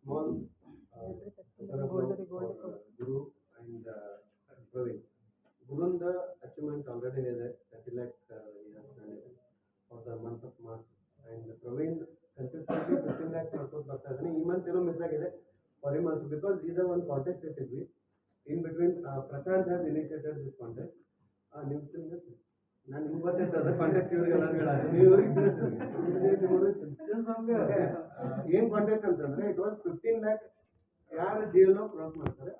Small Guru and Praveen. Gurunda achievement already ಇದೆ 30 lakh he has done it for the month of March and Praveen consistently 15 lakh ಮಾಡ್ಕೊಂಡು ಬರ್ತಾ ಇದ್ದಾನೆ. ಈ month ಏನೋ miss ಆಗಿದೆ for him also because is the one contest ಇಟ್ಟಿದ್ವಿ in between Prashant has initiated this contest. ನೀವು ನಾನು ನಿಮ್ಗೆ ಗೊತ್ತಿರ್ತದೆ ಕಾಂಟ್ಯಾಕ್ಟ್ ಇವ್ರಿಗೆಲ್ಲ ನೀವು ಏನ್ ಕಾಂಟ್ಯಾಕ್ಟ್ ಅಂತಂದ್ರೆ ಇಟ್ ವಾಸ್ 15 lakh ಯಾರು ಜಿ ಎಲ್ ಕ್ರಾಸ್ ಮಾಡ್ತಾರೆ